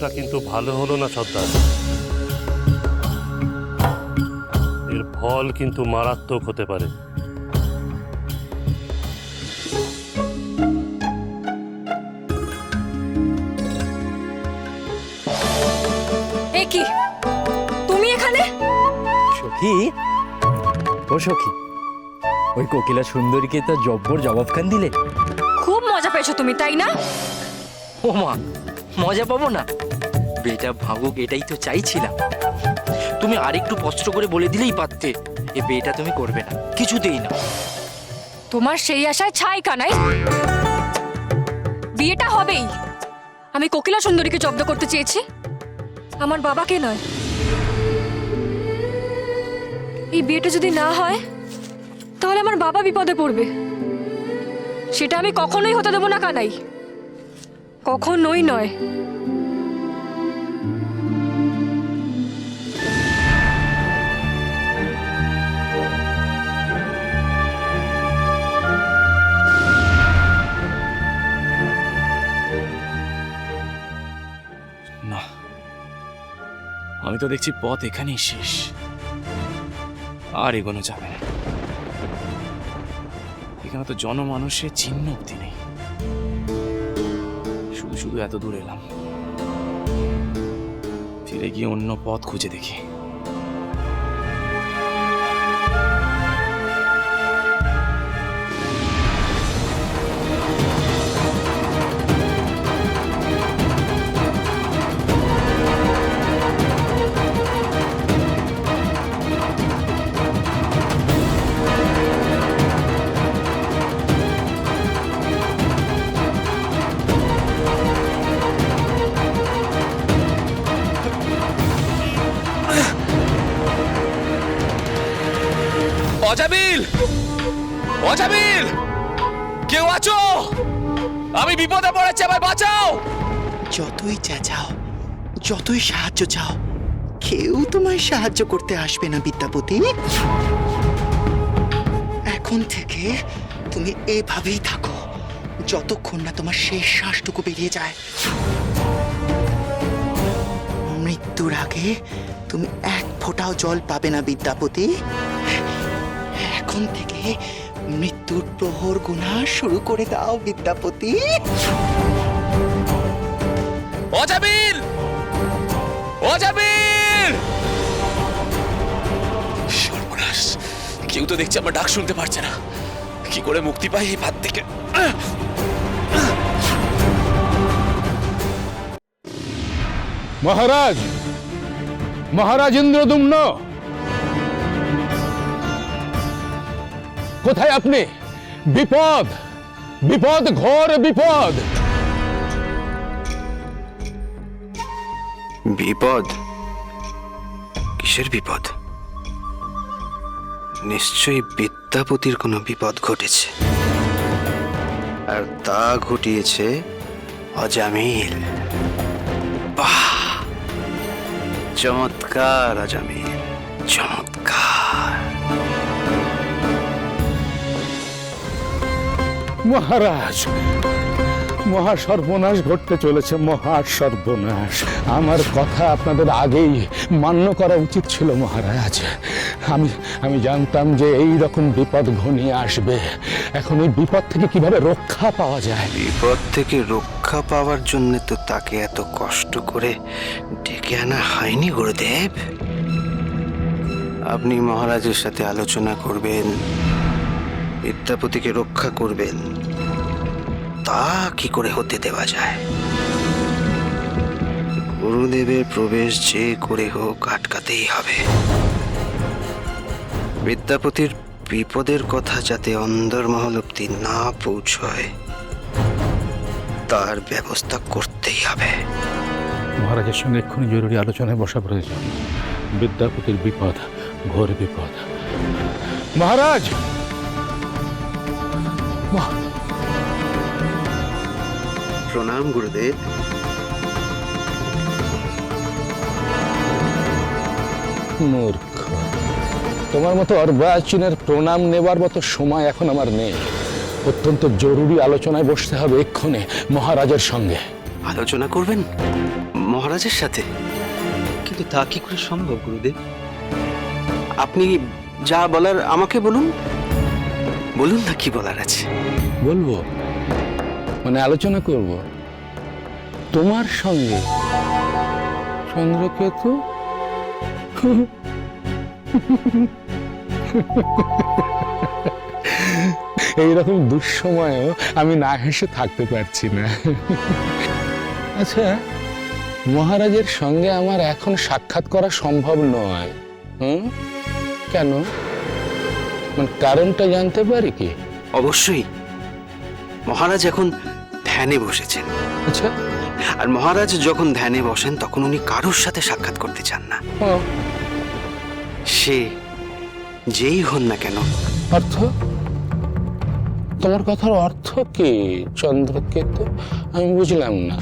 কাজটা কিন্তু ভালো হলো না সর্দার। এর ফল কিন্তু মারাত্মক হতে পারে। এ কি, তুমি এখানে? সখী, ও সখী, ওই কোকিলা সুন্দরীকে তো জব্বর জবাবখান দিলে। খুব মজা পেয়েছো তুমি, তাই না? ও মা, মজা পাবো না? বেটা ভাঙুক এটাই তো চাইছিলাম। তুমি আরেকটু কষ্ট করে বলে দিলেই পারতে এ বিয়েটা তুমি করবে না, কিছুতেই না। তোমার সেই আশায় ছাই কানাই। বিয়েটা হবেই। আমি কোকিলা সুন্দরীকে জব্দ করতে চেয়েছি, আমার বাবাকে নয়। এই বিয়েটা যদি না হয় তাহলে আমার বাবা বিপদে পড়বে। সেটা আমি কখনোই হতে দেব না কানাই, কখনোই নয়। না, আমি তো দেখছি পথ এখানেই শেষ, আর এগোনো যাবে না। এখানে তো জনমানুষের চিহ্ন অব্দি নেই। শুধু শুধু এত দূর এলাম, ফিরে গিয়ে অন্য পথ খুঁজে দেখি। অজামিল, অজামিল, কেউ আছো? আমি বিপদে পড়েছি, আমায় বাঁচাও। যতই চেঁচাও, যতই সাহায্য চাও, কেউ তোমায় সাহায্য করতে আসবে না বিদ্যাপতি। এখন থেকে তুমি এভাবেই থাকো যতক্ষণ না তোমার শেষ শ্বাসটুকু বেরিয়ে যায়। মৃত্যুর আগে তুমি এক ফোঁটাও জল পাবে না বিদ্যাপতি। এখন থেকে মৃত্যুর প্রহর গোনা শুরু করে দাও বিদ্যাপতি। অজামিল, অজামিল! সর্বনাশ, কেউ তো দেখছি আমার ডাক শুনতে পারছে না। কি করে মুক্তি পাই এই ভাত থেকে? মহারাজ, মহারাজ ইন্দ্রদুম্ন, কোথায় আপনি? বিপদ, বিপদ, ঘোর বিপদ। বিপদ? কিসের বিপদ? নিশ্চয়ই বিদ্যাপতির কোনো বিপদ ঘটেছে, আর তা ঘটিয়েছে অজামিল। বাহ, চমৎকার অজামিল, চমৎকার। মহারাজ, মহা সর্বনাশ ঘটতে চলেছে, মহা সর্বনাশ। আমার কথা আপনাদের আগেই মান্য করা উচিত ছিল মহারাজ। আমি জানতাম যে এই রকম বিপদ ঘনিয়ে আসবে। এখন এই বিপদ থেকে কিভাবে রক্ষা পাওয়া যায়? বিপদ থেকে রক্ষা পাওয়ার জন্য তো তাকে এত কষ্ট করে ডেকে আনা হয়নি গুরুদেব। আপনি মহারাজের সাথে আলোচনা করবেন, বিদ্যাপতিকে রক্ষা করবেন। তা কি করে হতে দেওয়া যায়? গুরুদেবের প্রবেশ যে করে হোক আটকাতেই হবে। বিদ্যাপতির বিপদের কথা যাতে অন্দরমহল অব্দি না পৌঁছয়, তার ব্যবস্থা করতেই হবে। মহারাজের সঙ্গে এক্ষুনি জরুরি আলোচনায় বসা প্রয়োজন। বিদ্যাপতির বিপদ, ঘোর বিপদ। মহারাজ, প্রণাম গুরুদেব। মূর্খ, তোমার মতো অর্বাচীনের প্রণাম নেবার মতো সময় এখন আমার নেই। অত্যন্ত জরুরি আলোচনায় বসতে হবে এক্ষুনি মহারাজের সঙ্গে। আলোচনা করবেন মহারাজের সাথে। কিন্তু তা কি করে সম্ভব গুরুদেব? আপনি যা বলার আমাকে বলুন, বলুন না কি বলার আছে। বলবো মানে আলোচনা করব তোমার সঙ্গে চন্দ্রকেতু। এইরকম দুঃসময়েও আমি না হেসে থাকতে পারছি না। আচ্ছা, মহারাজের সঙ্গে আমার এখন সাক্ষাৎ করা সম্ভব নয়। কেন? মানে কারণটা জানতে পারি কি? অবশ্যই, মহারাজ এখন ধ্যানে বসেছেন। আচ্ছা। আর মহারাজ যখন ধ্যানে বসেন তখন উনি কারোর সাথে সাক্ষাৎ করতে চান না, সে যেই হন না কেন। অর্থ? তোমার কথার অর্থ কি চন্দ্রকেতু? আমি বুঝলাম না।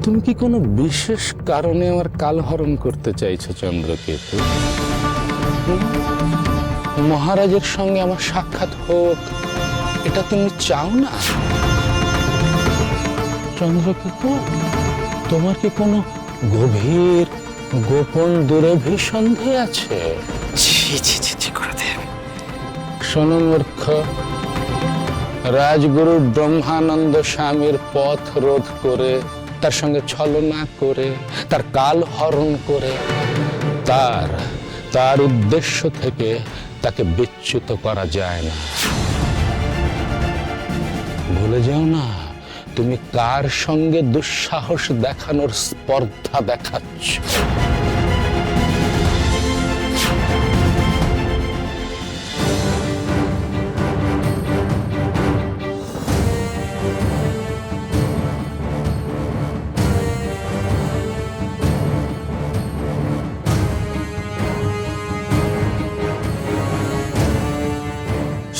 তুমি কি কোনো বিশেষ কারণে আমার কাল হরণ করতে চাইছো চন্দ্রকেতু? মহারাজের সঙ্গে আমার সাক্ষাৎ হোক, এটা তুমি চাও না চন্দ্রকেতু? তোমার কি কোনো গভীর গোপন দুরভিসন্ধি আছে? ছি ছি ছি ছি গুরুদেব। শোনো মূর্খ, রাজগুরু ব্রহ্মানন্দ স্বামীর পথ রোধ করে, তার সঙ্গে ছলনা করে, তার কাল হরণ করে, তার উদ্দেশ্য থেকে তাকে বিচ্যুত করা যায় না। ভুলে যাও না তুমি কার সঙ্গে দুঃসাহস দেখানোর স্পর্ধা দেখাচ্ছ।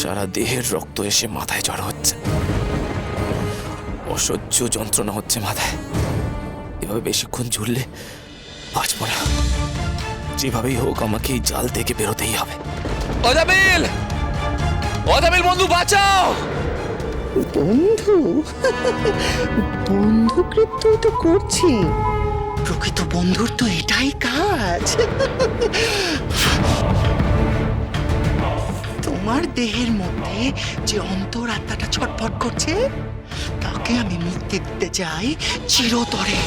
সারা দেহের রক্ত এসে মাথায় জড়ো হচ্ছে, অসহ্য যন্ত্রণা হচ্ছে মাথায়। এভাবে বেশিক্ষণ ঝুললে বাঁচব না। যেভাবেই হোক আমাকে এই জাল থেকে বেরোতেই হবে। অজামিল, অজামিল বন্ধু বাঁচাও! বন্ধু? বন্ধুকৃত্যই তো করছি। প্রকৃত বন্ধুর তো এটাই কাজ। তোমার দেহের মধ্যে যে অন্তরাত্মাটা ছটফট করছে, তাকে আমি মুক্তি দিতে চাই চিরতরে।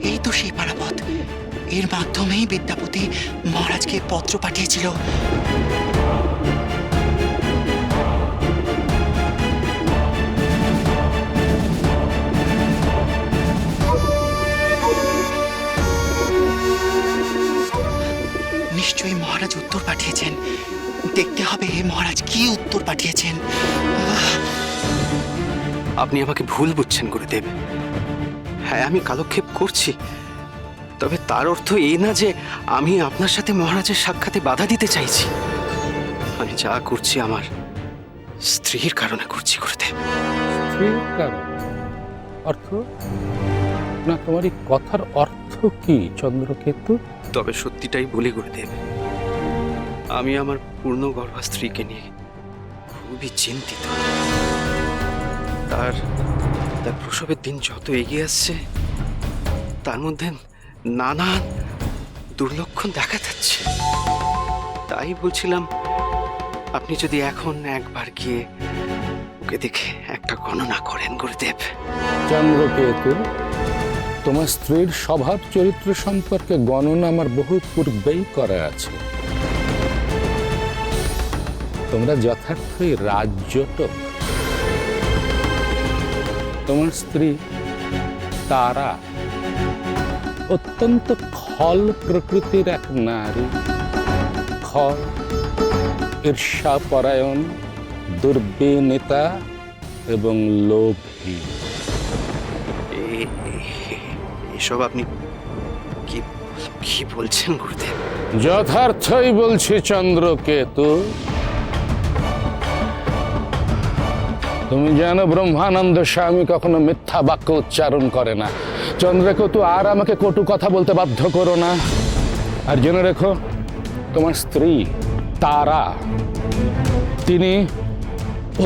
এই তো সেই পারাপথ। এর মাধ্যমেই বিদ্যাপতি মহারাজকে পত্র পাঠিয়েছিল। নিশ্চয়ই মহারাজ উত্তর পাঠিয়েছেন। দেখতে হবে মহারাজ কি উত্তর পাঠিয়েছেন। আপনি আমাকে ভুল বুঝছেন গুরুদেব। হ্যাঁ, আমি কালক্ষেপ করছি, তবে তার অর্থ এই না যে আমি আপনার সাথে মহারাজের সাক্ষাতে বাধা দিতে চাইছি। আমি যা করছি আমার স্ত্রীর কারণে করছি গুরুদেব। স্ত্রীর কারণ? অর্থ না, তোমার এই কথার অর্থ কি চন্দ্রকেতু? তবে সত্যিটাই বলি গুরুদেব, আমি আমার পূর্ণ গর্ভা স্ত্রীকে নিয়ে খুবই চিন্তিত। তার প্রসবের দিন যত এগিয়ে আসছে, তার মধ্যে নানান দুর্লক্ষণ দেখা যাচ্ছে। তাই বলছিলাম, আপনি যদি এখন একবার গিয়ে ওকে দেখে একটা গণনা করেন গুরুদেব। চন্দ্রকেতু, তোমার স্ত্রীর স্বভাব চরিত্র সম্পর্কে গণনা আমার বহু পূর্বেই করা আছে। তোমরা যথার্থই রাজ্যটক। তোমার স্ত্রী তারা অত্যন্ত খল প্রকৃতির এক নারী। খল, ঈর্ষাপরায়ণ, দুর্বিনীতা এবং লোভী। এসব আপনি কি কি বলছেন গুরুদেব? যথার্থই বলছি চন্দ্রকেতু। তুমি জানো ব্রহ্মানন্দ স্বামী কখনো মিথ্যা বাক্য উচ্চারণ করে না। চন্দ্রকেতু, আর আমাকে কটু কথা বলতে বাধ্য করো না। আর জেনে রেখো, তোমার স্ত্রী তারা, তিনি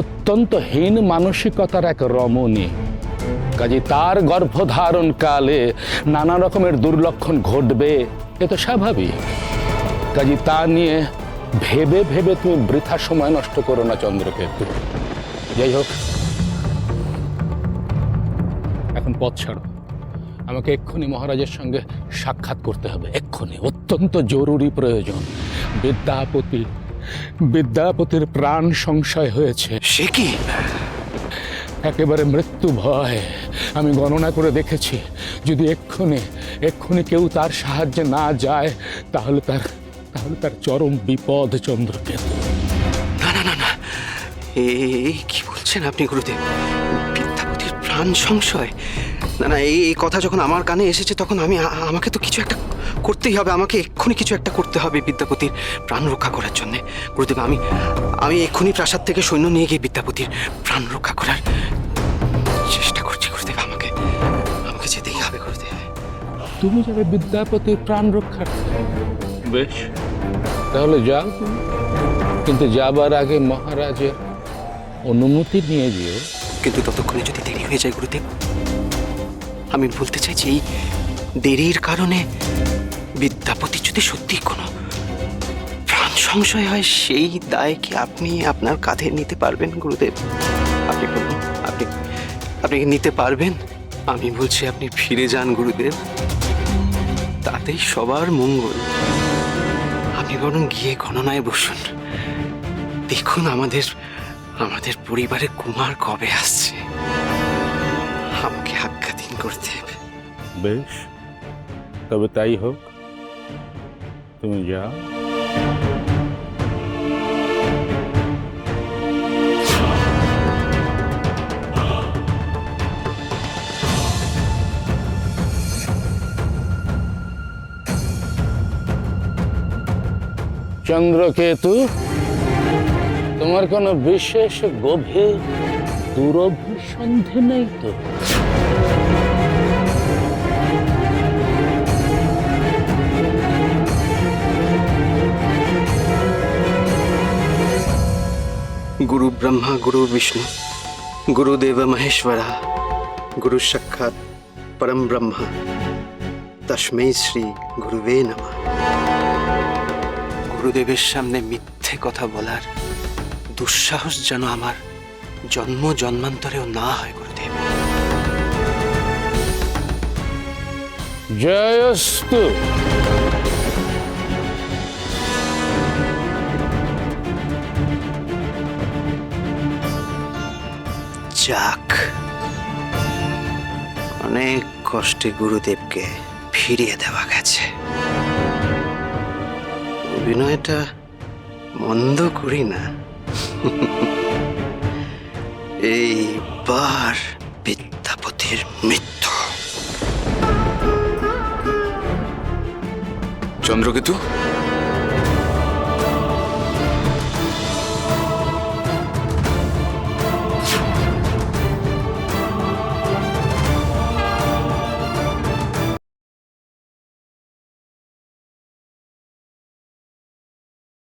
অত্যন্ত হীন মানসিকতার এক রমণী। কাজে তার গর্ভধারণ কালে নানা রকমের দুর্লক্ষণ ঘটবে, এ তো স্বাভাবিক। কাজে তা নিয়ে ভেবে ভেবে তুমি বৃথা সময় নষ্ট করো না চন্দ্রকেতু। যাই হোক, এখন পথ ছাড়ো, আমাকে এক্ষুনি মহারাজের সঙ্গে সাক্ষাৎ করতে হবে, এক্ষুনি, অত্যন্ত জরুরি প্রয়োজন। বিদ্যাপতির প্রাণ সংশয় হয়েছে। সে কি? একেবারে মৃত্যু ভয়। আমি গণনা করে দেখেছি, যদি এক্ষুনি কেউ তার সাহায্যে না যায়, তাহলে তার চরম বিপদ চন্দ্রকেতু। না না না না, এই কি বলছেন আপনি গুরুদেব? বিদ্যাপতির প্রাণ সংশয়? না না, এই কথা যখন আমার কানে এসেছে তখন আমাকে তো কিছু একটা করতেই হবে। আমাকে এক্ষুনি কিছু একটা করতে হবে বিদ্যাপতির প্রাণ রক্ষা করার জন্য। গুরুদেব, আমি এক্ষুনি প্রাসাদ থেকে সৈন্য নিয়ে গিয়ে বিদ্যাপতির প্রাণ রক্ষা করার চেষ্টা করছি গুরুদেব। আমাকে যেতেই হবে গুরুদেব। তুমি যাবে বিদ্যাপতির প্রাণ রক্ষার্থে? বেশ, তাহলে যাও তুমি, কিন্তু যাবার আগে মহারাজের অনুমতি নিয়ে যেও। কিন্তু ততক্ষণে যদি দেরি হয়ে যায় গুরুদেব, আমি বলতে চাইছি এই দেরির কারণে বিদ্যাপতি যদি সত্যি কোনো প্রাণ সংশয় হয়, সেই দায় কি আপনি আপনার কাঁধে নিতে পারবেন গুরুদেব? আপনি বলুন, আপনি কি নিতে পারবেন? আমি বলছি আপনি ফিরে যান গুরুদেব, তাতেই সবার মঙ্গল। আপনি বরং গিয়ে গণনায় বসুন, দেখুন আমাদের পরিবারের কুমার কবে আসছে। আমাকে আজ্ঞা দিন গুরুদেব। বেশ, তবে তাই হোক, তুমি যাও। চন্দ্রকেতু, তোমার কোনো বিশেষ গভীর দুরভিসন্ধি নেই তো? गुरु ब्रह्मा गुरु विष्णु गुरुदेव महेश्वरा गुरु साक्षात परम ब्रह्म तस्मै श्री गुरुवे नमः। গুরুদেবের সামনে মিথ্যে কথা বলার দুঃসাহস যেন আমার জন্ম জন্মান্তরেও না হয় গুরুদেব। জয়স্তু। যাক, অনেক কষ্টে গুরুদেবকে ফিরিয়ে দেওয়া গেছে। অভিনয়টা মন্দ করি না। এইবার বিদ্যাপতির মৃত্যু। চন্দ্রকেতু,